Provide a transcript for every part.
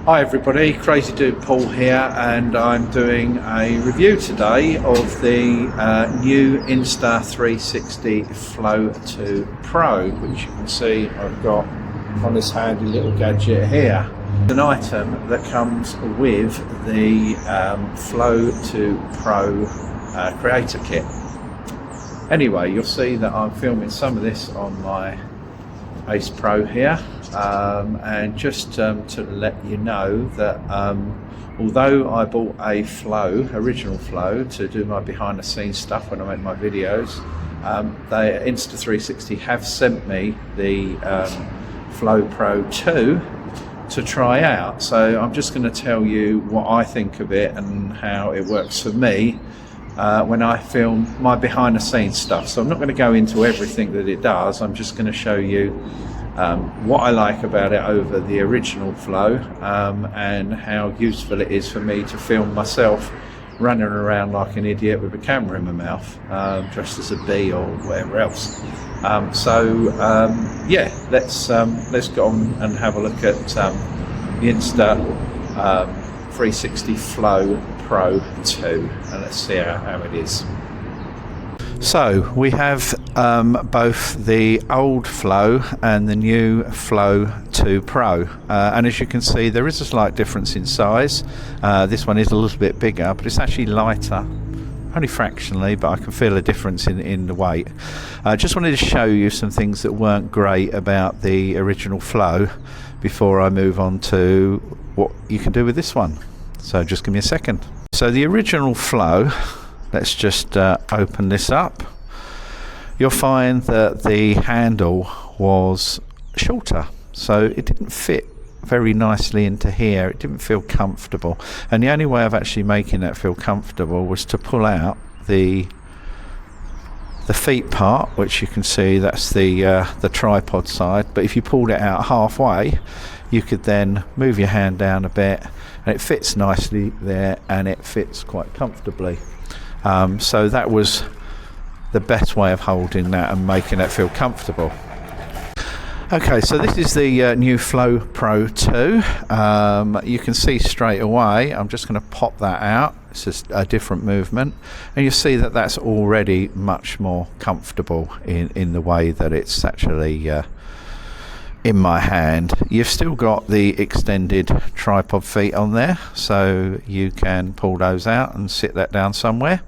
Hi everybody, CrazyDudePaul here, and I'm doing a review today of the new Insta360 Flow 2 Pro, which you can see I've got on this handy little gadget here. An item that comes with the Flow 2 Pro creator kit. Anyway, you'll see that I'm filming some of this on my Ace Pro here, and just to let you know that although I bought a original Flow to do my behind the scenes stuff when I make my videos, they Insta360 have sent me the Flow Pro 2 to try out. So I'm just going to tell you what I think of it and how it works for me when I film my behind the scenes stuff. So I'm not going to go into everything that it does. I'm just going to show you what I like about it over the original Flow, and how useful it is for me to film myself running around like an idiot with a camera in my mouth, dressed as a bee or whatever else. Yeah, let's go on and have a look at the Insta360 Flow Pro 2, and let's see how it is. So we have both the old Flow and the new Flow 2 Pro, and as you can see there is a slight difference in size. This one is a little bit bigger, but it's actually lighter, only fractionally, but I can feel a difference in the weight. I just wanted to show you some things that weren't great about the original Flow before I move on to what you can do with this one. So just give me a second. So the original Flow, let's just open this up. You'll find that the handle was shorter, so it didn't fit very nicely into here. It didn't feel comfortable, and the only way of actually making that feel comfortable was to pull out the feet part, which you can see that's the tripod side. But if you pulled it out halfway, you could then move your hand down a bit, and it fits nicely there, and it fits quite comfortably. So that was the best way of holding that and making it feel comfortable. Okay, so this is the new Flow Pro 2. You can see straight away, I'm just going to pop that out. It's just a different movement, and you see that that's already much more comfortable in the way that it's actually in my hand. You've still got the extended tripod feet on there, so you can pull those out and sit that down somewhere.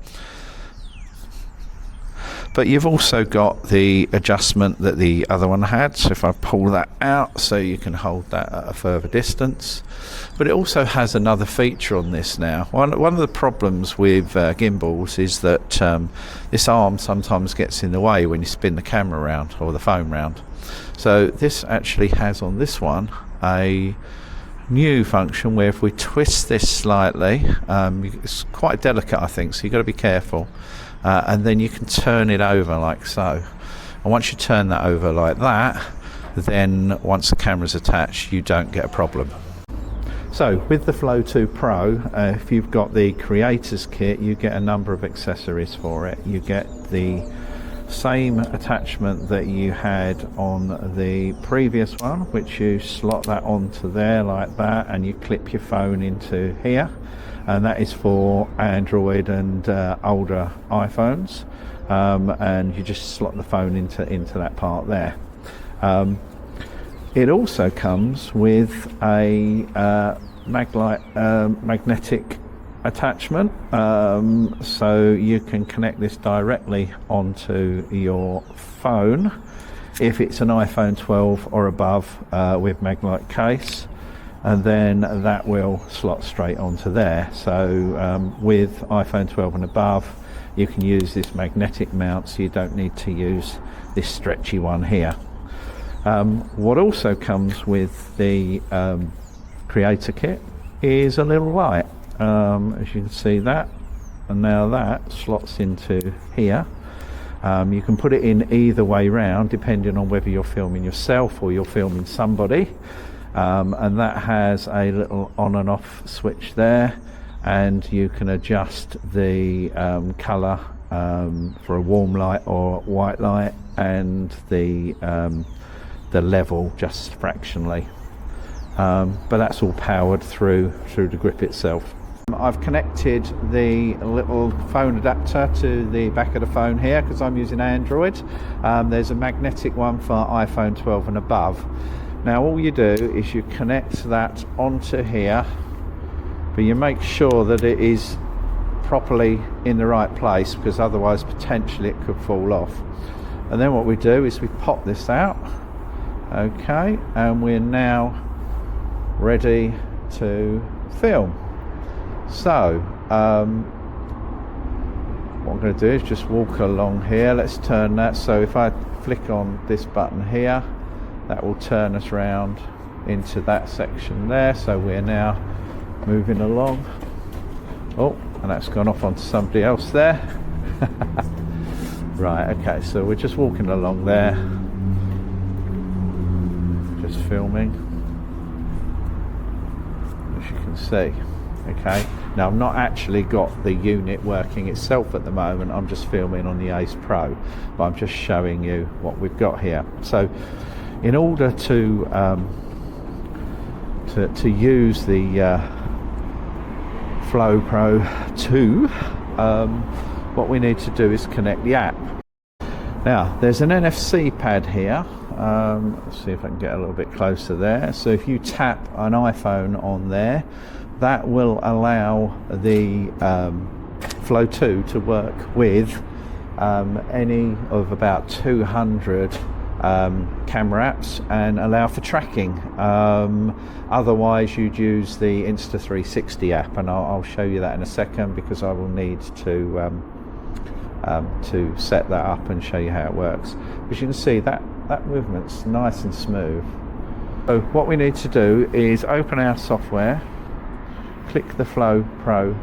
But you've also got the adjustment that the other one had, so if I pull that out, so you can hold that at a further distance. But it also has another feature on this now. One of the problems with gimbals is that this arm sometimes gets in the way when you spin the camera around or the phone round. So this actually has on this one a new function where if we twist this slightly, it's quite delicate, I think, so you've got to be careful, and then you can turn it over like so. And once you turn that over like that, then once the camera's attached, you don't get a problem. So with the Flow 2 Pro, if you've got the creators kit, you get a number of accessories for it. You get the same attachment that you had on the previous one, which you slot that onto there like that, and you clip your phone into here, and that is for Android and older iPhones, and you just slot the phone into that part there. It also comes with a magnetic attachment, so you can connect this directly onto your phone if it's an iPhone 12 or above with Magnite case, and then that will slot straight onto there. So with iPhone 12 and above, you can use this magnetic mount, so you don't need to use this stretchy one here. What also comes with the creator kit is a little light. As you can see that, and now that slots into here. You can put it in either way round depending on whether you're filming yourself or you're filming somebody, and that has a little on and off switch there, and you can adjust the colour for a warm light or white light, and the level just fractionally. but that's all powered through the grip itself. I've connected the little phone adapter to the back of the phone here because I'm using Android. There's a magnetic one for iPhone 12 and above. Now all you do is you connect that onto here, but you make sure that it is properly in the right place, because otherwise potentially it could fall off. And then what we do is we pop this out, okay, and we're now ready to film. So what I'm going to do is just walk along here. Let's turn that, so if I flick on this button here, that will turn us round into that section there. So we're now moving along. Oh, and that's gone off onto somebody else there. Right, okay, so we're just walking along there, just filming, as you can see. Okay, now I've not actually got the unit working itself at the moment, I'm just filming on the Ace Pro, but I'm just showing you what we've got here. So in order to use the Flow Pro 2, what we need to do is connect the app. Now there's an NFC pad here. Let's see if I can get a little bit closer there. So if you tap an iPhone on there, that will allow the Flow 2 to work with any of about 200 camera apps and allow for tracking. Otherwise you'd use the Insta360 app, and I'll show you that in a second, because I will need to set that up and show you how it works. As you can see, that movement's nice and smooth. So what we need to do is open our software, click the Flow Pro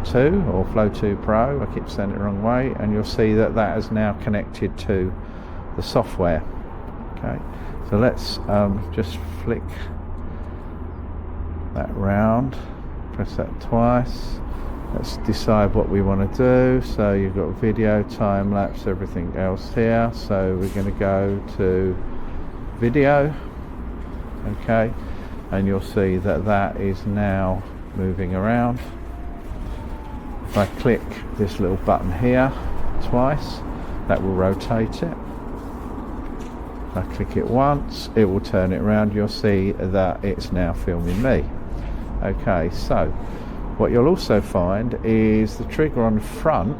2 or Flow 2 Pro, I keep saying it the wrong way, and you'll see that that is now connected to the software. Okay, so let's just flick that round, press that twice. Let's decide what we want to do. So you've got video, time lapse, everything else here. So we're going to go to video, okay, and you'll see that that is now moving around. If I click this little button here twice, that will rotate it. If I click it once, it will turn it around. You'll see that it's now filming me. Okay, so what you'll also find is the trigger on the front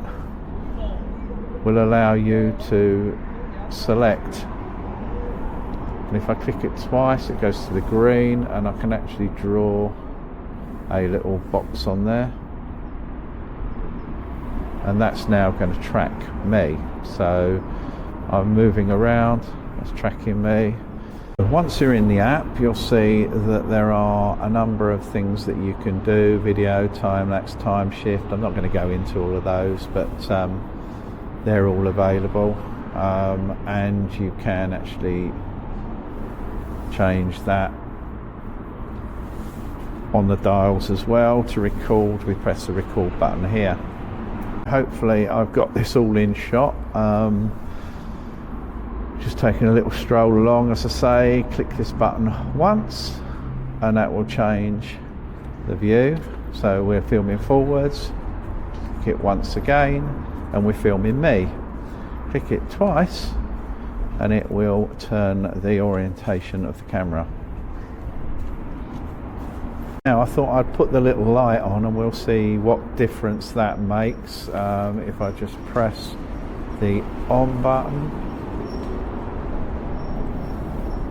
will allow you to select, and if I click it twice it goes to the green, and I can actually draw a little box on there, and that's now going to track me. So I'm moving around, it's tracking me. Once you're in the app, you'll see that there are a number of things that you can do: video, time lapse, time shift. I'm not going to go into all of those, but they're all available, and you can actually change that on the dials as well. To record, we press the record button here. Hopefully I've got this all in shot. Just taking a little stroll along, as I say. Click this button once and that will change the view. So we're filming forwards. Click it once again and we're filming me. Click it twice and it will turn the orientation of the camera. Now I thought I'd put the little light on and we'll see what difference that makes. If I just press the on button,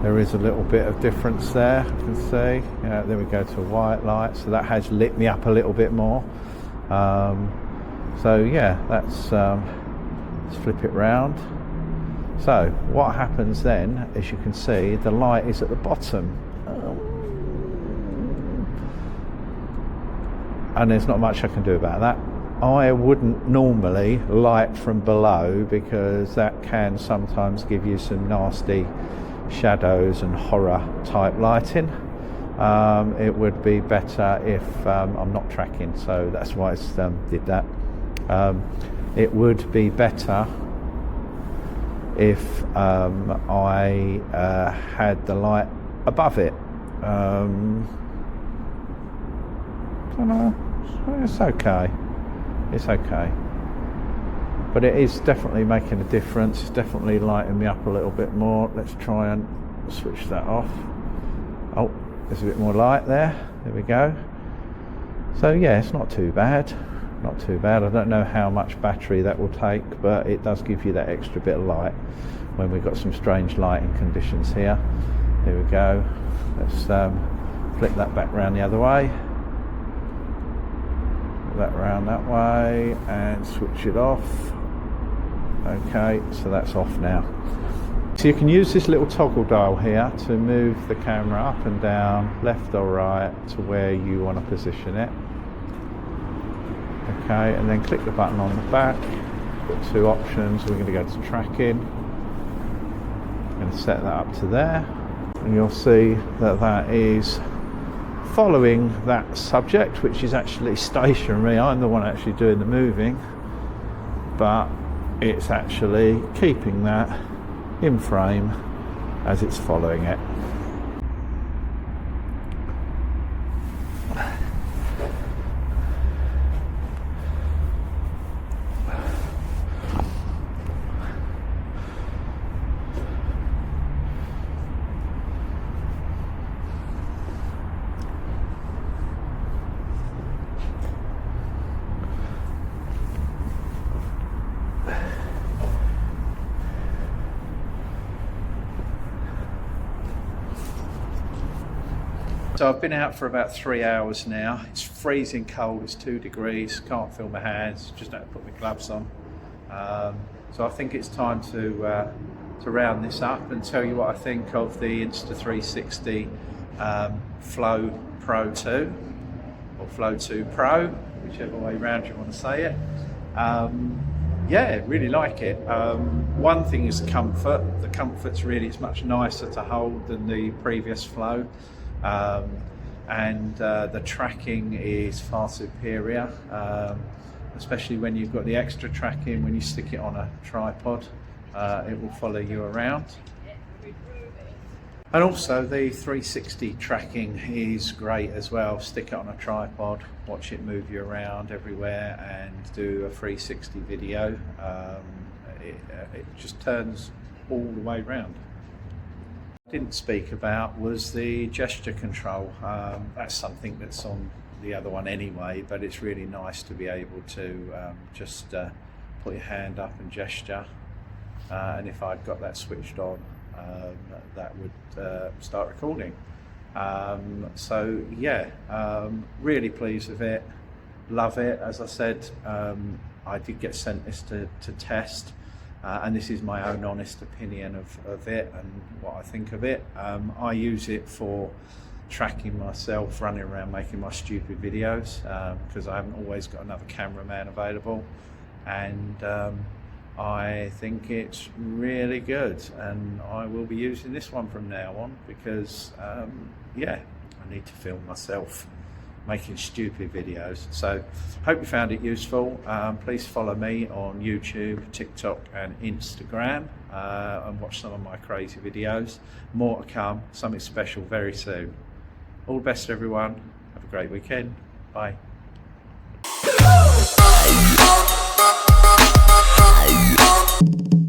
there is a little bit of difference there, you can see. There we go to a white light, so that has lit me up a little bit more. So yeah, let's flip it round. So what happens then, as you can see, the light is at the bottom. And there's not much I can do about that. I wouldn't normally light from below because that can sometimes give you some nasty shadows and horror type lighting. It would be better if I'm not tracking, so that's why it's did that. It would be better if I had the light above it. don't know, it's okay, it's okay, but it is definitely making a difference. It's definitely lighting me up a little bit more. Let's try and switch that off. Oh, there's a bit more light there. There we go. So yeah, it's not too bad. Not too bad. I don't know how much battery that will take, but it does give you that extra bit of light when we've got some strange lighting conditions here. There we go. Let's flip that back round the other way. Flip that round that way and switch it off. Okay, so that's off now. So you can use this little toggle dial here to move the camera up and down, left or right, to where you want to position it. Okay, and then click the button on the back. Got two options. We're going to go to tracking. I'm going to set that up to there, and you'll see that that is following that subject, which is actually stationary. I'm the one actually doing the moving, but it's actually keeping that in frame as it's following it. So I've been out for about 3 hours now. It's freezing cold, it's 2 degrees, can't feel my hands, just have to put my gloves on. So I think it's time to round this up and tell you what I think of the Insta360 Flow Pro 2, or Flow 2 Pro, whichever way round you want to say it. Yeah, really like it. One thing is the comfort. The comfort's really, it's much nicer to hold than the previous Flow. And the tracking is far superior, especially when you've got the extra tracking. When you stick it on a tripod, it will follow you around. And also the 360 tracking is great as well. Stick it on a tripod, watch it move you around everywhere and do a 360 video. It just turns all the way around. Didn't speak about was the gesture control. That's something that's on the other one anyway, but it's really nice to be able to just put your hand up and gesture, and if I'd got that switched on, that would start recording. So yeah, really pleased with it, love it. As I said, I did get sent this to test. And this is my own honest opinion of it and what I think of it. I use it for tracking myself, running around making my stupid videos, because I haven't always got another cameraman available. And I think it's really good, and I will be using this one from now on because, yeah, I need to film myself making stupid videos. So hope you found it useful. Please follow me on YouTube, TikTok and Instagram, and watch some of my crazy videos. More to come, something special very soon. All the best everyone, have a great weekend, bye. Hey.